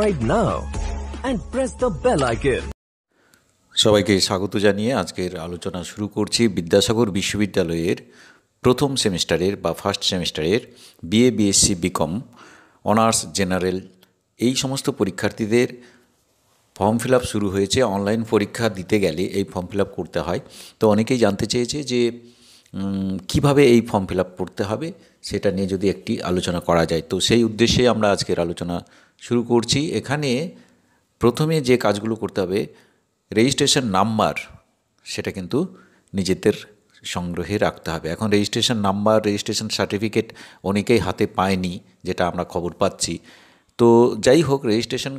subscribe now and press the bell icon. সবাইকে স্বাগত জানিয়ে আজকের আলোচনা শুরু করছি বিদ্যাসাগর বিশ্ববিদ্যালয়ের প্রথম সেমিস্টারের বা ফার্স্ট সেমিস্টারের BA BSc BCom honours general এই সমস্ত পরীক্ষার্থীদের ফর্ম ফিল আপ শুরু হয়েছে। অনলাইন পরীক্ষা দিতে গেলে এই ফর্ম ফিল আপ করতে হয়। তো অনেকেই জানতে চেয়েছে যে কিভাবে এই ফর্ম ফিল আপ করতে হবে সেটা নিয়ে যদি একটি আলোচনা করা যায়, তো সেই উদ্দেশ্যে আমরা আজকের আলোচনা শুরু করছি। এখানে প্রথমে যে কাজগুলো করতে হবে, রেজিস্ট্রেশন নাম্বার সেটা কিন্তু নিজেদের সংগ্রহে রাখতে হবে। এখন রেজিস্ট্রেশন নাম্বার, রেজিস্ট্রেশন সার্টিফিকেট অনেকেই হাতে পায়নি, যেটা আমরা খবর পাচ্ছি। তো যাই হোক, রেজিস্ট্রেশন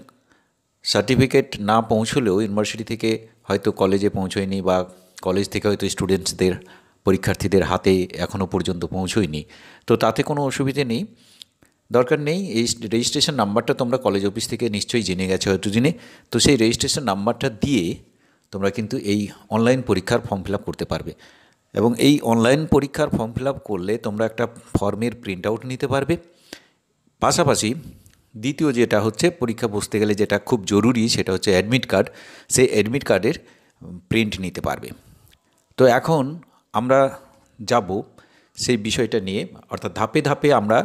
সার্টিফিকেট না পৌঁছলেও ইউনিভার্সিটি থেকে হয়তো কলেজে পৌঁছয়নি বা কলেজ থেকে হয়তো স্টুডেন্টসদের পরীক্ষার্থীদের হাতে এখনও পর্যন্ত পৌঁছয়নি, তো তাতে কোনো অসুবিধে নেই, দরকার নেই। এই রেজিস্ট্রেশন নাম্বারটা তোমরা কলেজ অফিস থেকে নিশ্চয়ই জেনে গেছো হয়তো জেনে, তো সেই রেজিস্ট্রেশন নাম্বারটা দিয়ে তোমরা কিন্তু এই অনলাইন পরীক্ষার ফর্ম ফিল আপ করতে পারবে। এবং এই অনলাইন পরীক্ষার ফর্ম ফিল আপ করলে তোমরা একটা ফর্মের প্রিন্ট আউট নিতে পারবে। পাশাপাশি দ্বিতীয় যেটা হচ্ছে, পরীক্ষা বসতে গেলে যেটা খুব জরুরি সেটা হচ্ছে অ্যাডমিট কার্ড। সেই অ্যাডমিট কার্ডের প্রিন্ট নিতে পারবে। তো এখন আমরা যাব সেই বিষয়টা নিয়ে, অর্থাৎ ধাপে ধাপে আমরা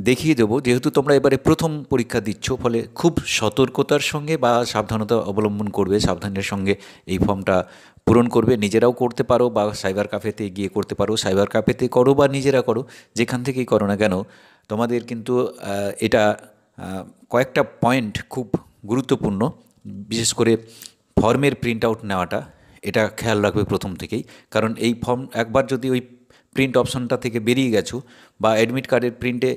দেখিয়ে দেবো। যেহেতু তোমরা এবারে প্রথম পরীক্ষা দিচ্ছ, ফলে খুব সতর্কতার সঙ্গে বা সাবধানতা অবলম্বন করবে, সাবধানের সঙ্গে এই ফর্মটা পূরণ করবে। নিজেরাও করতে পারো বা সাইবার ক্যাফেতে গিয়ে করতে পারো, সাইবার ক্যাফেতে করো বা নিজেরা করো, যেখান থেকেই করো না কেন, তোমাদের কিন্তু এটা কয়েকটা পয়েন্ট খুব গুরুত্বপূর্ণ। বিশেষ করে ফর্মের প্রিন্ট আউট নেওয়াটা, এটা খেয়াল রাখবে প্রথম থেকেই। কারণ এই ফর্ম একবার যদি ওই প্রিন্ট অপশনটা থেকে বেরিয়ে গেছো বা অ্যাডমিট কার্ডের প্রিন্টে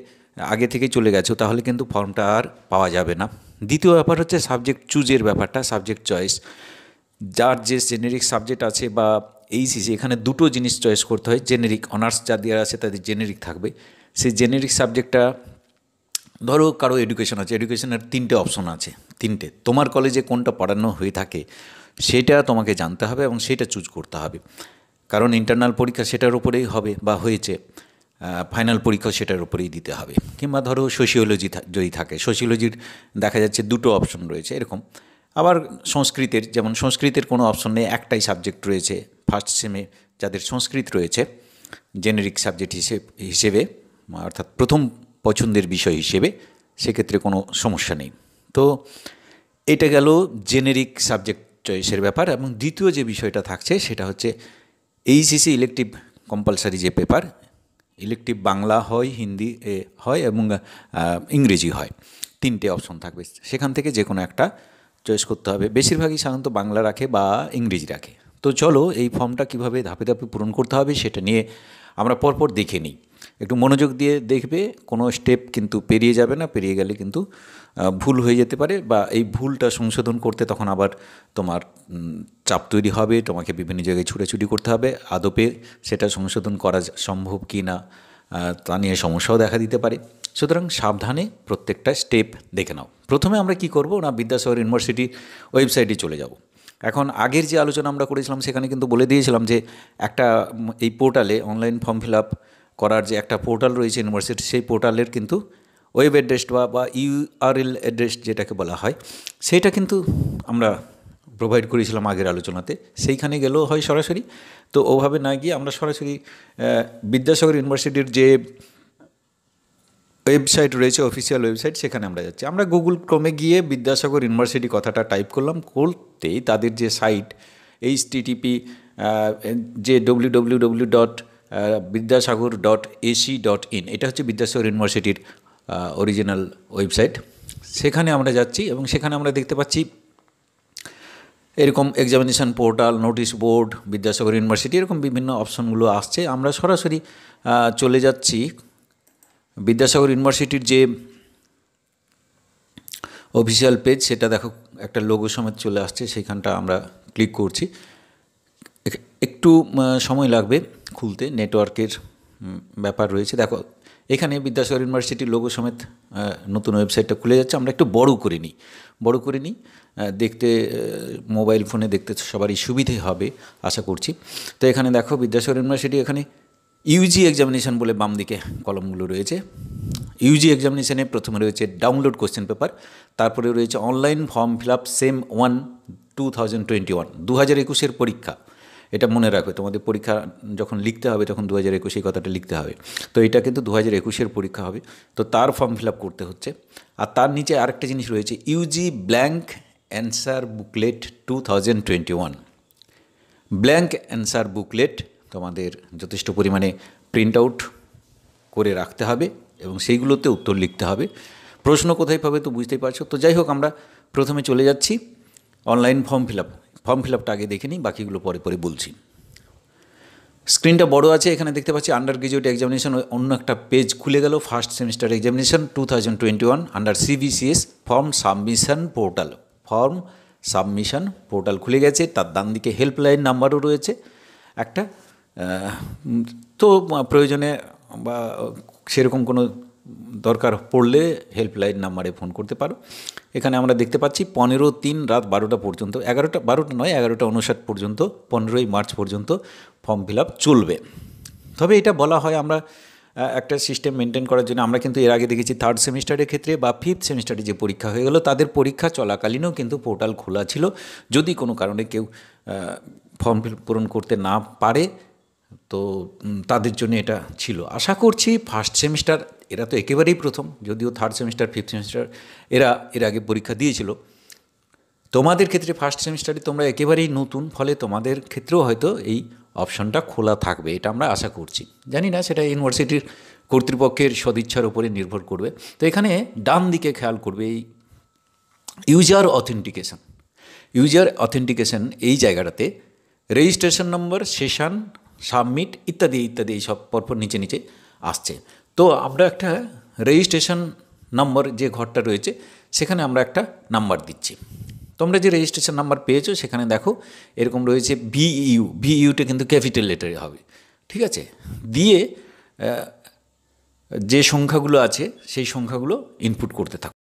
আগে থেকেই চলে গেছো, তাহলে কিন্তু ফর্মটা আর পাওয়া যাবে না। দ্বিতীয় ব্যাপার হচ্ছে সাবজেক্ট চুজের ব্যাপারটা, সাবজেক্ট চয়েস। যার যে জেনেরিক সাবজেক্ট আছে বা এইচএসসি, এখানে দুটো জিনিস চয়েস করতে হয়। জেনেরিক অনার্স যাদের আছে তাদের জেনেরিক থাকবে। সেই জেনেরিক সাবজেক্টটা, ধরো কারো এডুকেশন আছে, এডুকেশনের 3টে অপশন আছে, 3টে। তোমার কলেজে কোনটা পড়ানো হয়ে থাকে সেটা তোমাকে জানতে হবে এবং সেটা চুজ করতে হবে। কারণ ইন্টারনাল পরীক্ষা সেটার উপরেই হবে বা হয়েছে, ফাইনাল পরীক্ষা সেটার উপরেই দিতে হবে। কিংবা ধরো সোশিওলজি যদি থাকে, সোশিওলজির দেখা যাচ্ছে 2টো অপশন রয়েছে এরকম। আবার সংস্কৃতের, যেমন সংস্কৃতের কোনো অপশন নেই, একটাই সাবজেক্ট রয়েছে। ফার্স্ট সেমে যাদের সংস্কৃত রয়েছে জেনেরিক সাবজেক্ট হিসেবে, অর্থাৎ প্রথম পছন্দের বিষয় হিসেবে, সেক্ষেত্রে কোনো সমস্যা নেই। তো এটা গেল জেনেরিক সাবজেক্ট চয়েসের ব্যাপার। এবং দ্বিতীয় যে বিষয়টা থাকছে সেটা হচ্ছে এইচএসসি ইলেকটিভ কম্পালসারি যে পেপার, ইলেকটিভ বাংলা হয়, হিন্দি হয় এবং ইংরেজি হয়, 3টে অপশন থাকবে। সেখান থেকে যে কোনো একটা চয়েস করতে হবে। বেশিরভাগই সাধারণত বাংলা রাখে বা ইংরেজি রাখে। তো চলো এই ফর্মটা কীভাবে ধাপে ধাপে পূরণ করতে হবে সেটা নিয়ে আমরা পরপর দেখে নিই। একটু মনোযোগ দিয়ে দেখবে, কোনো স্টেপ কিন্তু পেরিয়ে যাবে না। পেরিয়ে গেলে কিন্তু ভুল হয়ে যেতে পারে, বা এই ভুলটা সংশোধন করতে তখন আবার তোমার চাপ তৈরি হবে, তোমাকে বিভিন্ন জায়গায় ছুটাছুটি করতে হবে। আদপে সেটা সংশোধন করা সম্ভব কি না তা নিয়ে সমস্যাও দেখা দিতে পারে। সুতরাং সাবধানে প্রত্যেকটা স্টেপ দেখে নাও। প্রথমে আমরা কি করব না, বিদ্যাসাগর ইউনিভার্সিটি ওয়েবসাইটে চলে যাব। এখন আগের যে আলোচনা আমরা করেছিলাম সেখানে কিন্তু বলে দিয়েছিলাম যে একটা এই পোর্টালে অনলাইন ফর্ম ফিল আপ করার যে একটা পোর্টাল রয়েছে ইউনিভার্সিটি, সেই পোর্টালের কিন্তু ওয়েব অ্যাড্রেস বা ইউআরএল অ্যাড্রেস যেটাকে বলা হয়, সেটা কিন্তু আমরা প্রোভাইড করেছিলাম আগের আলোচনাতে। সেইখানে গেলেও হয় সরাসরি। তো ওভাবে না গিয়ে আমরা সরাসরি বিদ্যাসাগর ইউনিভার্সিটির যে ওয়েবসাইট রয়েছে, অফিসিয়াল ওয়েবসাইট, সেখানে আমরা যাচ্ছি। আমরা গুগল ক্রোমে গিয়ে বিদ্যাসাগর ইউনিভার্সিটি কথাটা টাইপ করলাম, করতেই তাদের যে সাইট http যে www.vidyasagar.ac.in, এটা হচ্ছে বিদ্যাসাগর ইউনিভার্সিটির অরিজিনাল ওয়েবসাইট। সেখানে আমরা যাচ্ছি এবং সেখানে আমরা দেখতে পাচ্ছি এরকম examination portal, notice board, Vidyasagar university, এরকম বিভিন্ন অপশনগুলো আসছে। আমরা সরাসরি চলে যাচ্ছি বিদ্যাসাগর ইউনিভার্সিটির যে অফিসিয়াল পেজ, সেটা দেখো একটা লোগো সমেত চলে আসছে, সেইখানটা আমরা ক্লিক করছি। একটু সময় লাগবে খুলতে, নেটওয়ার্কের ব্যাপার রয়েছে। দেখো এখানে বিদ্যাসাগর ইউনিভার্সিটির লোগো সমেত নতুন ওয়েবসাইটটা খুলে যাচ্ছে। আমরা একটু বড় করে নিই, দেখতে মোবাইল ফোনে দেখতে সবারই সুবিধে হবে আশা করছি। তো এখানে দেখো বিদ্যাসাগর ইউনিভার্সিটি, এখানে ইউজি এক্সামিনেশান বলে বাম দিকে কলমগুলো রয়েছে। ইউজি এক্সামিনেশনে প্রথমে রয়েছে ডাউনলোড কোশ্চেন পেপার, তারপরে রয়েছে online form fill up same 1/2021, 2021-এর পরীক্ষা। এটা মনে রাখবে, তোমাদের পরীক্ষা যখন লিখতে হবে তখন 2021 এই কথাটা লিখতে হবে। তো এটা কিন্তু 2021-এর পরীক্ষা হবে, তো তার ফর্ম ফিল আপ করতে হচ্ছে। আর তার নিচে আরেকটা জিনিস রয়েছে, UG blank answer booklet 2021। Blank answer booklet তোমাদের যথেষ্ট পরিমাণে প্রিন্ট আউট করে রাখতে হবে এবং সেইগুলোতে উত্তর লিখতে হবে। প্রশ্ন কোথায় পাবে তো বুঝতেই পারছো। তো যাই হোক, আমরা প্রথমে চলে যাচ্ছি online form fill up. Form fill আপটা আগে দেখে নিই, বাকিগুলো পরে পরে বলছি। স্ক্রিনটা বড় আছে, এখানে দেখতে পাচ্ছি আন্ডার গ্রাজুয়েট এক্সামিনেশন, অন্য একটা পেজ খুলে গেল। First semester examination 2021 under CBCS form submission portal. Form submission portal খুলে গেছে, তার ডান দিকে হেল্পলাইন নাম্বারও রয়েছে একটা। তো প্রয়োজনে বা সেরকম কোনো দরকার পড়লে হেল্পলাইন নাম্বারে ফোন করতে পারো। এখানে আমরা দেখতে পাচ্ছি 15/3 রাত 12টা পর্যন্ত, 11:59 পর্যন্ত, 15ই মার্চ পর্যন্ত ফর্ম ফিল আপ চলবে। তবে এটা বলা হয় আমরা একটা সিস্টেম মেনটেন করার জন্য। আমরা কিন্তু এর আগে দেখেছি থার্ড সেমিস্টারের ক্ষেত্রে বা ফিফথ সেমিস্টারে যে পরীক্ষা হয়ে গেল, তাদের পরীক্ষা চলাকালীনও কিন্তু পোর্টাল খোলা ছিল। যদি কোনো কারণে কেউ ফর্ম পূরণ করতে না পারে তো তাদের জন্য এটা ছিল। আশা করছি ফার্স্ট সেমিস্টার, এরা তো একেবারেই প্রথম, যদিও থার্ড সেমিস্টার ফিফথ সেমিস্টার এরা এর আগে পরীক্ষা দিয়েছিল, তোমাদের ক্ষেত্রে ফার্স্ট সেমিস্টারে তোমরা একেবারেই নতুন, ফলে তোমাদের ক্ষেত্রেও হয়তো এই অপশনটা খোলা থাকবে, এটা আমরা আশা করছি। জানি না, সেটা ইউনিভার্সিটির কর্তৃপক্ষের সদিচ্ছার উপরে নির্ভর করবে। তো এখানে ডান দিকে খেয়াল করবে এই ইউজার অথেন্টিকেশন, এই জায়গাটাতে রেজিস্ট্রেশন নম্বর, সেশন, সাবমিট ইত্যাদি ইত্যাদি এই সব পরপর নিচে নিচে আসছে। তো আমরা একটা রেজিস্ট্রেশন নম্বর যে ঘরটা রয়েছে সেখানে আমরা একটা নাম্বার দিচ্ছি। তোমরা যে রেজিস্ট্রেশন নাম্বার পেয়েছো সেখানে দেখো এরকম রয়েছে ভিইউটা কিন্তু ক্যাপিটাল লেটারে হবে, ঠিক আছে। দিয়ে যে সংখ্যাগুলো আছে সেই সংখ্যাগুলো ইনপুট করতে থাকো।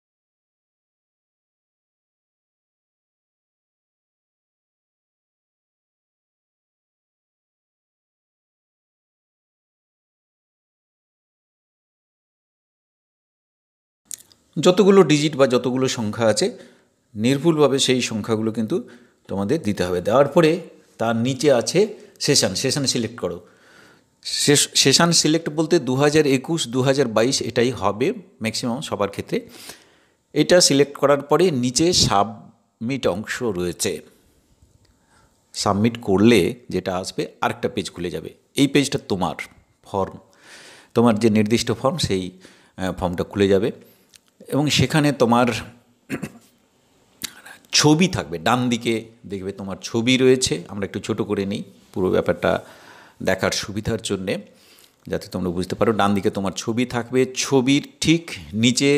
যতগুলো ডিজিট বা যতগুলো সংখ্যা আছে নির্ভুলভাবে সেই সংখ্যাগুলো কিন্তু তোমাদের দিতে হবে। দেওয়ার পরে তার নিচে আছে সেশন সিলেক্ট করো। সেশন সিলেক্ট বলতে 2021, 2022 এটাই হবে ম্যাক্সিমাম সবার ক্ষেত্রে। এটা সিলেক্ট করার পরে নিচে সাবমিট অংশ রয়েছে, সাবমিট করলে যেটা আসবে আরেকটা পেজ খুলে যাবে। এই পেজটা তোমার ফর্ম, তোমার যে নির্দিষ্ট ফর্ম সেই ফর্মটা খুলে যাবে এবং সেখানে তোমার ছবি থাকবে। ডান দিকে দেখবে তোমার ছবি রয়েছে। আমরা একটু ছোট করে নিই পুরো ব্যাপারটা দেখার সুবিধার জন্যে, যাতে তোমরা বুঝতে পারো। ডান দিকে তোমার ছবি থাকবে, ছবির ঠিক নিচে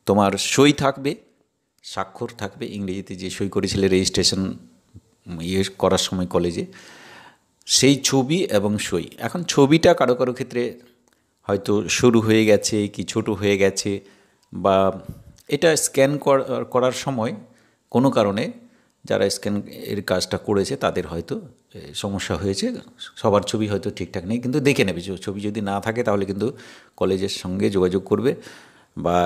তোমার সই থাকবে, স্বাক্ষর থাকবে, ইংরেজিতে যে সই করেছিলে রেজিস্ট্রেশন করার সময় কলেজে, সেই ছবি এবং সই। এখন ছবিটা কারো কারো ক্ষেত্রে হয়তো সরু হয়ে গেছে কি ছোট হয়ে গেছে, বা এটা স্ক্যান করার সময় কোনো কারণে যারা স্ক্যান এর কাজটা করেছে তাদের হয়তো সমস্যা হয়েছে, সবার ছবি হয়তো ঠিকঠাক নেই, কিন্তু দেখে নেবে। ছবি যদি না থাকে তাহলে কিন্তু কলেজের সঙ্গে যোগাযোগ করবে, বা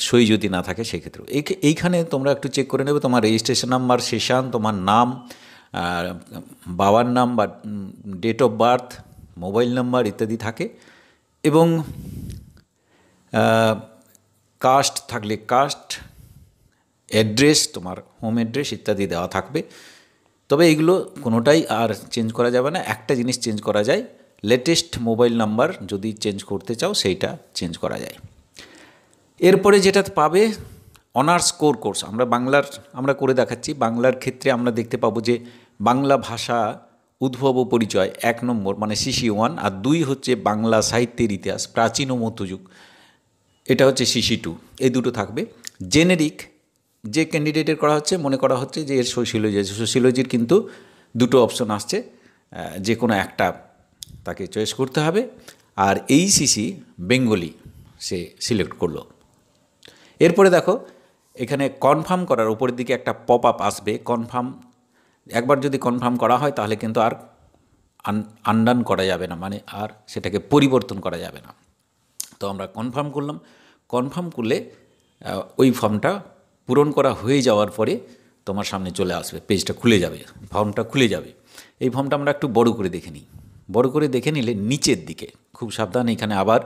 সই যদি না থাকে সেক্ষেত্রে এইখানে তোমরা একটু চেক করে নেবে তোমার রেজিস্ট্রেশন নাম্বার, সেশন, তোমার নাম, বাবার নাম বা date of birth, mobile number ইত্যাদি থাকে, এবং কাস্ট থাকলে কাস্ট, অ্যাড্রেস, তোমার হোম অ্যাড্রেস ইত্যাদি দেওয়া থাকবে। তবে এইগুলো কোনোটাই আর চেঞ্জ করা যাবে না। একটা জিনিস চেঞ্জ করা যায়, লেটেস্ট মোবাইল নাম্বার যদি চেঞ্জ করতে চাও সেইটা চেঞ্জ করা যায়। এরপরে যেটা পাবে অনার্স কোর্স, আমরা করে দেখাচ্ছি। বাংলার ক্ষেত্রে আমরা দেখতে পাবো যে বাংলা ভাষা উদ্ভব ও পরিচয় 1 নম্বর মানে সিসি 1, আর 2 হচ্ছে বাংলা সাহিত্যের ইতিহাস প্রাচীন ও মধ্যযুগ, এটা হচ্ছে সিসি 2। এই দুটো থাকবে। জেনেরিক যে ক্যান্ডিডেটের করা হচ্ছে, মনে করা হচ্ছে যে এর সোশিওলজির কিন্তু দুটো অপশন আসছে, যে কোনো একটা তাকে চয়েস করতে হবে। আর এই সিসি বেঙ্গলি সে সিলেক্ট করলো। এরপরে দেখো এখানে কনফার্ম করার উপরের দিকে একটা পপ আপ আসবে। একবার যদি কনফার্ম করা হয় তাহলে কিন্তু আর আনডান করা যাবে না, মানে আর সেটাকে পরিবর্তন করা যাবে না। তো আমরা কনফার্ম করলাম। কনফার্ম করলে ওই ফর্মটা পূরণ করা হয়ে যাওয়ার পরে তোমার সামনে চলে আসবে, পেজটা খুলে যাবে, ফর্মটা খুলে যাবে। এই ফর্মটা আমরা একটু বড় করে দেখে নিই। বড় করে দেখে নিলে নিচের দিকে খুব সাবধান, এখানে আবার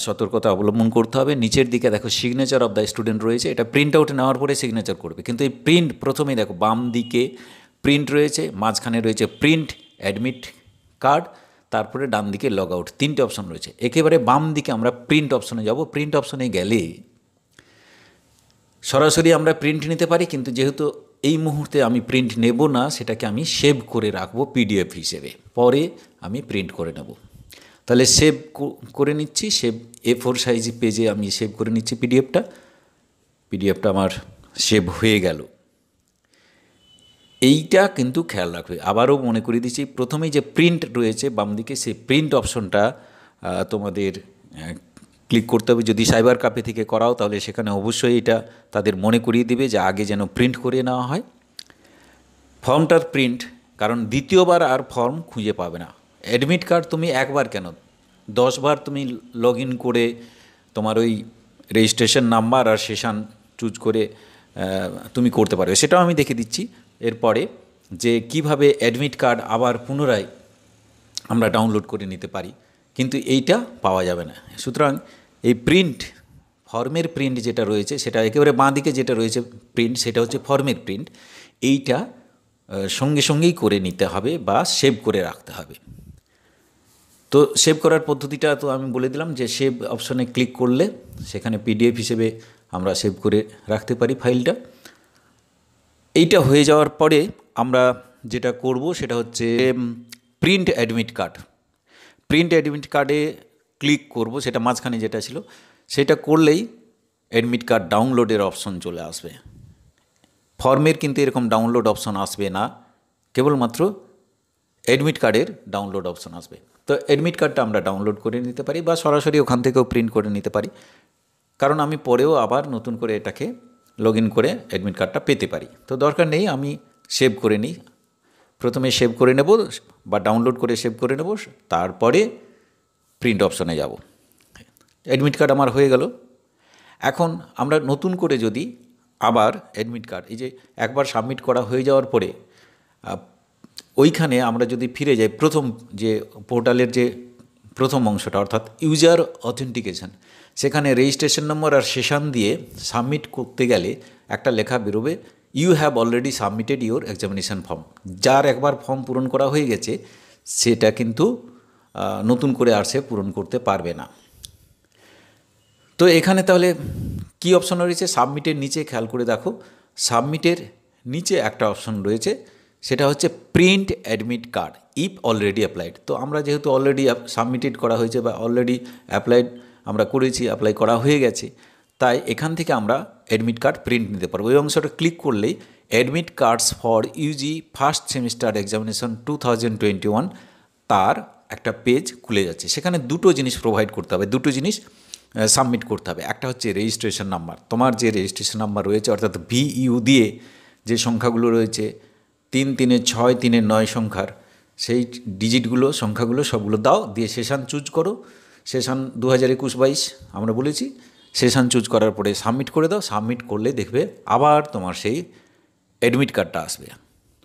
সতর্কতা অবলম্বন করতে হবে। নিচের দিকে দেখো সিগনেচার অফ দ্য স্টুডেন্ট রয়েছে, এটা প্রিন্ট আউট নেওয়ার পরে সিগনেচার করবে। কিন্তু এই প্রিন্ট প্রথমেই দেখো বাম দিকে প্রিন্ট রয়েছে, মাঝখানে রয়েছে প্রিন্ট অ্যাডমিট কার্ড, তারপরে ডান দিকে লগ আউট, 3টে অপশন রয়েছে। একেবারে বাম দিকে আমরা প্রিন্ট অপশনে যাব। প্রিন্ট অপশনে গেলে সরাসরি আমরা প্রিন্ট নিতে পারি, কিন্তু যেহেতু এই মুহূর্তে আমি প্রিন্ট নেব না, সেটাকে আমি সেভ করে রাখবো পিডিএফ হিসেবে, পরে আমি প্রিন্ট করে নেব। তাহলে সেভ করে নিচ্ছি, সেভ A4 সাইজ পেজে আমি সেভ করে নিচ্ছি পিডিএফটা আমার সেভ হয়ে গেল। এইটা কিন্তু খেয়াল রাখবে, আবারও মনে করিয়ে দিচ্ছি, প্রথমেই যে প্রিন্ট রয়েছে বাম দিকে, সেই প্রিন্ট অপশনটা তোমাদের ক্লিক করতে হবে। যদি সাইবার ক্যাফে থেকে করাও তাহলে সেখানে অবশ্যই এটা তাদের মনে করিয়ে দিবে যে আগে যেন প্রিন্ট করে নেওয়া হয় ফর্মটার প্রিন্ট, কারণ দ্বিতীয়বার আর ফর্ম খুঁজে পাবে না। অ্যাডমিট কার্ড তুমি একবার কেন 10 বার তুমি লগ ইন করে তোমার ওই রেজিস্ট্রেশন নাম্বার আর সেশন চুজ করে তুমি করতে পারবে, সেটাও আমি দেখে দিচ্ছি এরপরে যে কিভাবে অ্যাডমিট কার্ড আবার পুনরায় আমরা ডাউনলোড করে নিতে পারি, কিন্তু এইটা পাওয়া যাবে না। সুতরাং এই প্রিন্ট, ফর্মের প্রিন্ট যেটা রয়েছে, সেটা একেবারে বাঁ দিকে যেটা রয়েছে প্রিন্ট, সেটা হচ্ছে ফর্মের প্রিন্ট। এইটা সঙ্গে সঙ্গেই করে নিতে হবে বা সেভ করে রাখতে হবে। তো সেভ করার পদ্ধতিটা তো আমি বলে দিলাম যে সেভ অপশনে ক্লিক করলে সেখানে পিডিএফ হিসেবে আমরা সেভ করে রাখতে পারি ফাইলটা। এইটা হয়ে যাওয়ার পরে আমরা যেটা করব সেটা হচ্ছে print admit card. Print admit কার্ডে ক্লিক করব, সেটা মাঝখানে যেটা ছিল, সেটা করলেই অ্যাডমিট কার্ড ডাউনলোডের অপশন চলে আসবে। ফর্মের কিন্তু এরকম ডাউনলোড অপশন আসবে না, কেবলমাত্র অ্যাডমিট কার্ডের ডাউনলোড অপশন আসবে। তো অ্যাডমিট কার্ডটা আমরা ডাউনলোড করে নিতে পারি বা সরাসরি ওখান থেকেও প্রিন্ট করে নিতে পারি, কারণ আমি পরেও আবার নতুন করে এটাকে লগ ইন করে অ্যাডমিট কার্ডটা পেতে পারি। তো দরকার নেই, আমি সেভ করে নিই। প্রথমে সেভ করে নেব বা ডাউনলোড করে সেভ করে নেব, তারপরে প্রিন্ট অপশনে যাব। অ্যাডমিট কার্ড আমার হয়ে গেল। এখন আমরা নতুন করে যদি আবার অ্যাডমিট কার্ড, এই যে একবার সাবমিট করা হয়ে যাওয়ার পরে ওইখানে আমরা যদি ফিরে যাই, প্রথম যে পোর্টালের যে প্রথম অংশটা অর্থাৎ ইউজার অথেন্টিকেশন, সেখানে রেজিস্ট্রেশন নম্বর আর সেশন দিয়ে সাবমিট করতে গেলে একটা লেখা বেরোবে, you have already submitted your examination form. যার একবার ফর্ম পূরণ করা হয়ে গেছে সেটা কিন্তু নতুন করে আর সে পূরণ করতে পারবে না। তো এখানে তাহলে কি অপশন রয়েছে? সাবমিটের নিচে খেয়াল করে দেখো, সাবমিটের নিচে একটা অপশন রয়েছে, সেটা হচ্ছে print admit card if already applied. তো আমরা যেহেতু অলরেডি সাবমিটেড করা হয়েছে বা অলরেডি অ্যাপ্লাইড আমরা করেছি, অ্যাপ্লাই করা হয়ে গেছে, তাই এখান থেকে আমরা অ্যাডমিট কার্ড প্রিন্ট নিতে পারবো। ওই অংশটা ক্লিক করলেই admit cards for Yuji first semester examination 2021 তার একটা পেজ খুলে যাচ্ছে। সেখানে দুটো জিনিস প্রোভাইড করতে হবে, দুটো জিনিস সাবমিট করতে হবে। একটা হচ্ছে রেজিস্ট্রেশন নাম্বার, তোমার যে রেজিস্ট্রেশন নাম্বার রয়েছে অর্থাৎ VU দিয়ে যে সংখ্যাগুলো রয়েছে 3, 3, 6, 3, 9 সংখ্যার, সেই ডিজিটগুলো সংখ্যাগুলো সবগুলো দাও, দিয়ে সেশন চুজ করো। সেশন 2021-22 আমরা বলেছি। সেশন চুজ করার পরে সাবমিট করে দাও। সাবমিট করলে দেখবে আবার তোমার সেই অ্যাডমিট কার্ডটা আসবে,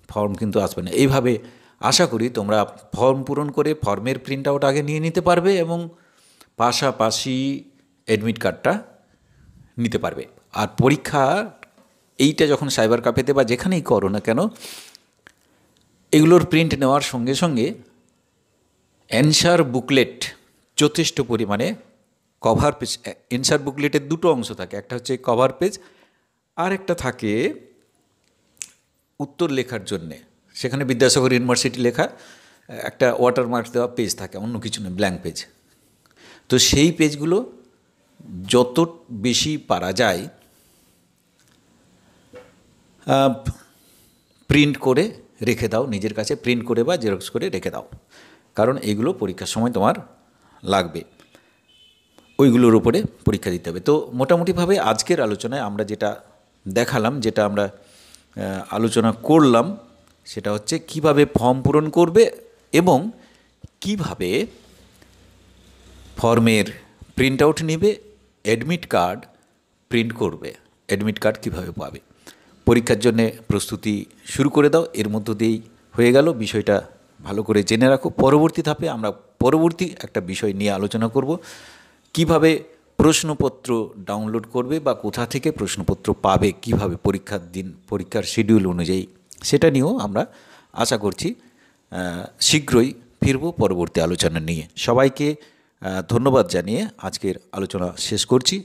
ফর্ম কিন্তু আসবে না। এইভাবে আশা করি তোমরা ফর্ম পূরণ করে ফর্মের প্রিন্ট আউট আগে নিয়ে নিতে পারবে এবং পাশাপাশি অ্যাডমিট কার্ডটা নিতে পারবে। আর পরীক্ষা এইটা যখন সাইবার ক্যাফেতে বা যেখানেই করো না কেন, এগুলোর প্রিন্ট নেওয়ার সঙ্গে সঙ্গে অ্যান্সার বুকলেট যথেষ্ট পরিমাণে, কভার পেজ, অ্যান্সার বুকলেটের দুটো অংশ থাকে, একটা হচ্ছে কভার পেজ আর একটা থাকে উত্তর লেখার জন্যে। সেখানে বিদ্যাসাগর ইউনিভার্সিটি লেখা একটা ওয়াটারমার্ক দেওয়া পেজ থাকে, অন্য কিছু নেই, ব্ল্যাঙ্ক পেজ। তো সেই পেজগুলো যত বেশি পারা যায় প্রিন্ট করে রেখে দাও নিজের কাছে, প্রিন্ট করে বা জেরক্স করে রেখে দাও, কারণ এইগুলো পরীক্ষার সময় তোমার লাগবে, ওইগুলোর উপরে পরীক্ষা দিতে হবে। তো মোটামুটিভাবে আজকের আলোচনায় আমরা যেটা দেখালাম, যেটা আমরা আলোচনা করলাম, সেটা হচ্ছে কিভাবে ফর্ম পূরণ করবে এবং কিভাবে ফর্মের প্রিন্ট আউট নেবে, অ্যাডমিট কার্ড প্রিন্ট করবে। অ্যাডমিট কার্ড কীভাবে পাবে? পরীক্ষার জন্য প্রস্তুতি শুরু করে দাও। এর মধ্য দিয়েই হয়ে গেল। বিষয়টা ভালো করে জেনে রাখো। পরবর্তী ধাপে আমরা পরবর্তী একটা বিষয় নিয়ে আলোচনা করব, কিভাবে প্রশ্নপত্র ডাউনলোড করবে বা কোথা থেকে প্রশ্নপত্র পাবে, কিভাবে পরীক্ষার দিন পরীক্ষার শিডিউল অনুযায়ী, সেটা নিয়েও আমরা আশা করছি শীঘ্রই ফিরব পরবর্তী আলোচনা নিয়ে। সবাইকে ধন্যবাদ জানিয়ে আজকের আলোচনা শেষ করছি।